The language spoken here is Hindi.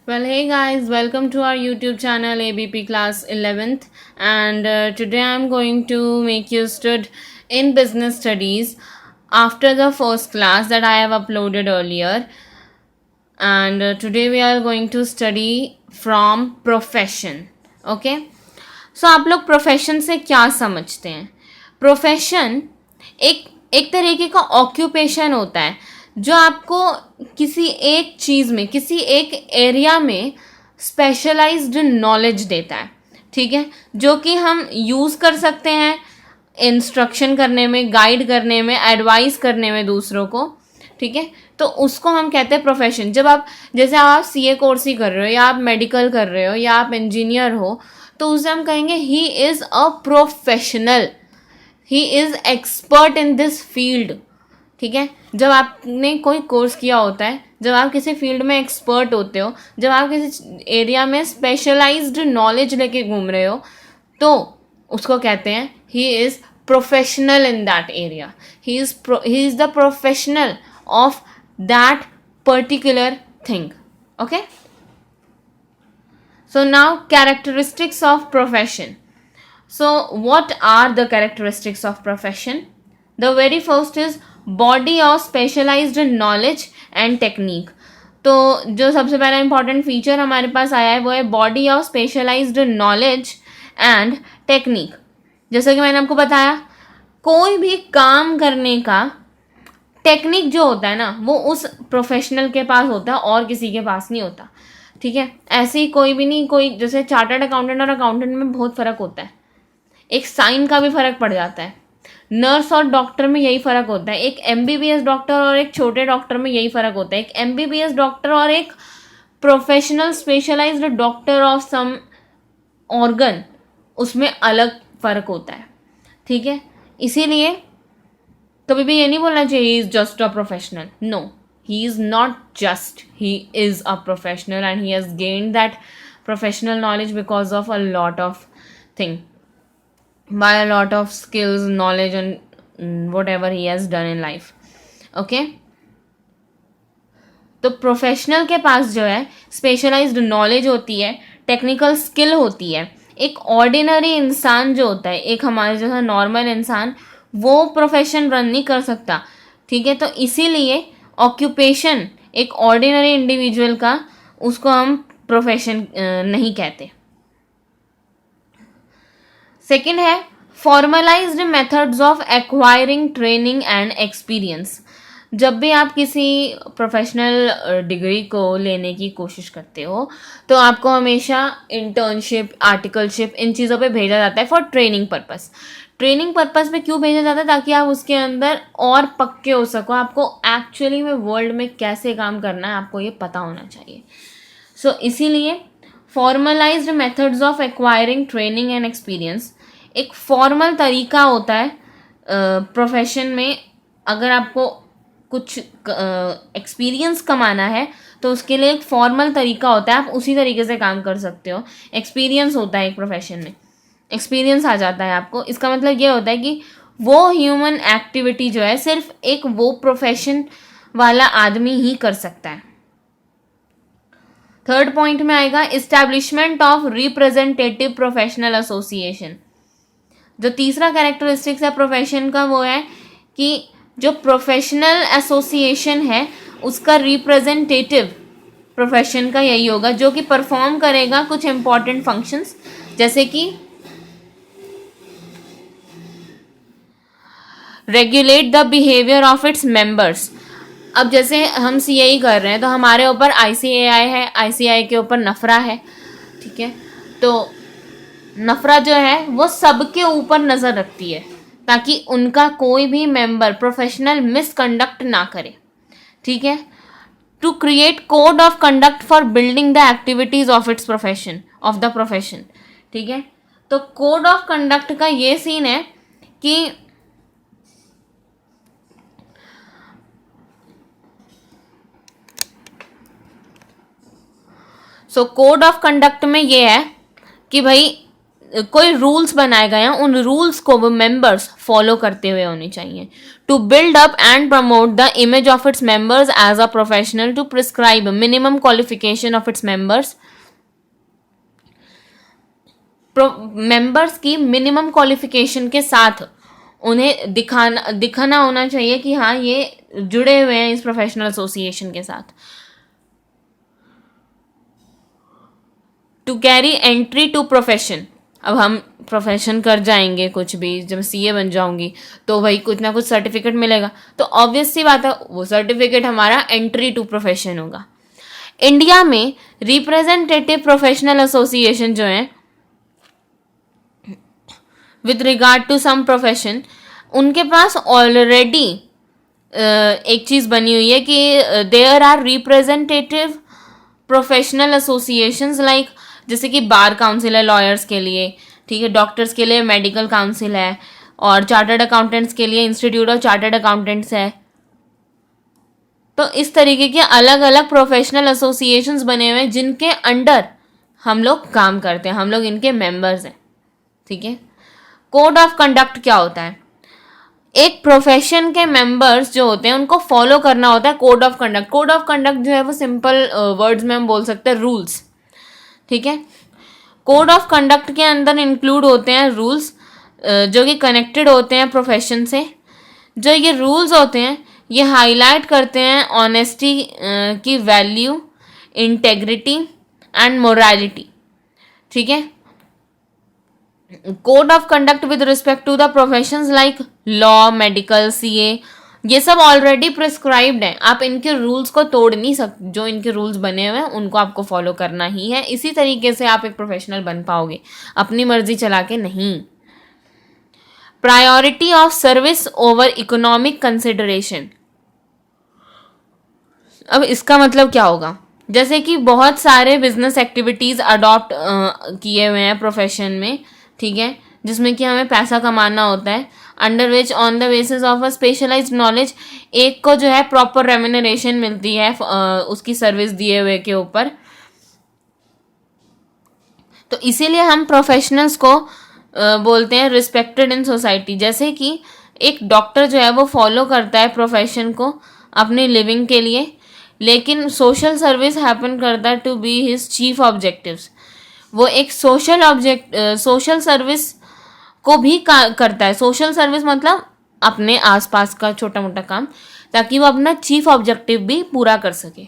Well, hey guys, welcome to our YouTube channel ABP Class 11th, and today I'm going to make you stood in business studies after the first class that I have uploaded earlier. And today we are going to study from profession. Okay, so आप लोग प्रोफेशन से क्या समझते हैं? प्रोफेशन एक एक तरीके का ऑक्यूपेशन होता है जो आपको किसी एक चीज़ में, किसी एक एरिया में स्पेशलाइज्ड नॉलेज देता है. ठीक है, जो कि हम यूज़ कर सकते हैं इंस्ट्रक्शन करने में, गाइड करने में, एडवाइस करने में दूसरों को. ठीक है, तो उसको हम कहते हैं प्रोफेशन. जब आप, जैसे आप सीए कोर्स ही कर रहे हो, या आप मेडिकल कर रहे हो, या आप इंजीनियर हो, तो उसे हम कहेंगे ही is a professional, he is expert in this field. ठीक है, जब आपने कोई कोर्स किया होता है, जब आप किसी फील्ड में एक्सपर्ट होते हो, जब आप किसी एरिया में स्पेशलाइज्ड नॉलेज लेके घूम रहे हो, तो उसको कहते हैं he is professional in that area. He is the professional of that particular thing. Okay, so now characteristics of profession. So what are the characteristics of profession? The very first is body of specialized knowledge and technique. तो जो सबसे पहला इंपॉर्टेंट फीचर हमारे पास आया है वो है body of specialised knowledge and technique. जैसा कि मैंने आपको बताया, कोई भी काम करने का टेक्निक जो होता है ना, वो उस प्रोफेशनल के पास होता है और किसी के पास नहीं होता. ठीक है, ऐसे ही कोई भी नहीं, कोई जैसे चार्टर्ड अकाउंटेंट और अकाउंटेंट में बहुत फ़र्क होता है, एक साइन का भी फ़र्क पड़ जाता है. नर्स और डॉक्टर में यही फ़र्क होता है, एक एमबीबीएस डॉक्टर और एक छोटे डॉक्टर में यही फ़र्क होता है, एक एमबीबीएस डॉक्टर और एक professional specialised doctor of some organ, उसमें अलग फ़र्क होता है. ठीक है, इसीलिए कभी भी ये नहीं बोलना चाहिए he is just a professional. No, he is not just, he is a professional and he has gained that professional knowledge because of a lot of thing, by a lot of skills, knowledge and whatever he has done in life. Okay, तो प्रोफेशनल के पास जो है स्पेशलाइज्ड नॉलेज होती है, टेक्निकल स्किल होती है. एक ऑर्डिनरी इंसान जो होता है, एक हमारे जैसा नॉर्मल इंसान, वो प्रोफेशन रन नहीं कर सकता. ठीक है, तो इसीलिए ऑक्यूपेशन एक ऑर्डिनरी इंडिविजुअल का, उसको हम प्रोफेशन नहीं कहते. सेकंड है formalised methods of acquiring training and experience. जब भी आप किसी प्रोफेशनल डिग्री को लेने की कोशिश करते हो, तो आपको हमेशा इंटर्नशिप, आर्टिकलशिप, इन चीज़ों पे भेजा जाता है for training purpose. Training purpose पे क्यों भेजा जाता है? ताकि आप उसके अंदर और पक्के हो सको, आपको एक्चुअली में वर्ल्ड में कैसे काम करना है आपको ये पता होना चाहिए. सो इसीलिए formalised methods of acquiring training and experience, एक फॉर्मल तरीका होता है प्रोफेशन में. अगर आपको कुछ एक्सपीरियंस कमाना है तो उसके लिए एक फॉर्मल तरीका होता है, आप उसी तरीके से काम कर सकते हो. एक्सपीरियंस होता है एक प्रोफेशन में, एक्सपीरियंस आ जाता है आपको. इसका मतलब ये होता है कि वो ह्यूमन एक्टिविटी जो है सिर्फ एक वो प्रोफेशन वाला आदमी ही कर सकता है. थर्ड पॉइंट में आएगा establishment of representative professional association. जो तीसरा कैरेक्टरिस्टिक्स है प्रोफेशन का वो है कि जो प्रोफेशनल एसोसिएशन है उसका रिप्रेजेंटेटिव प्रोफेशन का यही होगा जो कि परफॉर्म करेगा कुछ इंपॉर्टेंट फंक्शंस, जैसे कि regulate the behaviour of its members. अब जैसे हम सीए कर रहे हैं तो हमारे ऊपर आईसीएआई है, आईसीआई के ऊपर नफरा है. ठीक है, तो नफरा जो है वो सबके ऊपर नज़र रखती है ताकि उनका कोई भी मेंबर प्रोफेशनल मिसकंडक्ट ना करे. ठीक है, to create code of conduct for building the activities of its profession, of the profession. ठीक है, तो कोड ऑफ कंडक्ट का ये सीन है कि कोड ऑफ कंडक्ट में ये है कि भाई कोई रूल्स बनाए गए हैं, उन रूल्स को वो मेंबर्स फॉलो करते हुए होने चाहिए. To build up and promote the image of its members as a professional, to prescribe minimum qualification of its members. Members की मिनिमम क्वालिफिकेशन के साथ उन्हें दिखाना होना चाहिए कि हाँ ये जुड़े हुए हैं इस प्रोफेशनल एसोसिएशन के साथ. To carry entry to profession. अब हम प्रोफेशन कर जाएंगे, कुछ भी जब सीए बन जाऊंगी तो वही कुछ ना कुछ सर्टिफिकेट मिलेगा, तो ऑब्वियस सी बात है वो सर्टिफिकेट हमारा एंट्री टू प्रोफेशन होगा. इंडिया में रिप्रेजेंटेटिव प्रोफेशनल एसोसिएशन जो है with regard to some profession, उनके पास ऑलरेडी एक चीज़ बनी हुई है कि there are representative professional associations like, जैसे कि बार काउंसिल है लॉयर्स के लिए, ठीक है, डॉक्टर्स के लिए मेडिकल काउंसिल है, और चार्टर्ड अकाउंटेंट्स के लिए इंस्टीट्यूट ऑफ चार्टर्ड अकाउंटेंट्स है. तो इस तरीके के अलग अलग प्रोफेशनल एसोसिएशंस बने हुए हैं जिनके अंडर हम लोग काम करते हैं, हम लोग इनके मेंबर्स हैं. ठीक है. कोड ऑफ कंडक्ट क्या होता है? एक प्रोफेशन के मेंबर्स जो होते हैं उनको फॉलो करना होता है code of conduct. Code of conduct जो है वो सिंपल वर्ड्स में हम बोल सकते हैं रूल्स. ठीक है. कोड ऑफ कंडक्ट के अंदर इंक्लूड होते हैं रूल्स जो कि कनेक्टेड होते हैं प्रोफेशन से. जो ये रूल्स होते हैं ये हाईलाइट करते हैं ऑनेस्टी की वैल्यू, इंटेग्रिटी एंड मोरालिटी. ठीक है. Code of conduct with respect to the professions like law, medical, CA, ये सब ऑलरेडी प्रिस्क्राइब्ड है. आप इनके रूल्स को तोड़ नहीं सकते. जो इनके रूल्स बने हुए हैं उनको आपको फॉलो करना ही है. इसी तरीके से आप एक प्रोफेशनल बन पाओगे, अपनी मर्जी चला के नहीं. Priority of service over economic consideration. अब इसका मतलब क्या होगा? जैसे कि बहुत सारे बिजनेस एक्टिविटीज़ अडॉप्ट किए हुए हैं प्रोफेशन में, ठीक है, जिसमें कि हमें पैसा कमाना होता है, under which on the basis of a specialised knowledge एक को जो है प्रॉपर रेम्यूनरेशन मिलती है उसकी सर्विस दिए हुए के ऊपर. तो इसीलिए हम प्रोफेशनल्स को बोलते हैं रिस्पेक्टेड इन सोसाइटी. जैसे कि एक डॉक्टर जो है वो फॉलो करता है प्रोफेशन को अपनी लिविंग के लिए, लेकिन सोशल सर्विस हैपन करता है to be his chief objectives. वो एक सोशल सर्विस को भी करता है. सोशल सर्विस मतलब अपने आसपास का छोटा मोटा काम, ताकि वो अपना चीफ ऑब्जेक्टिव भी पूरा कर सके.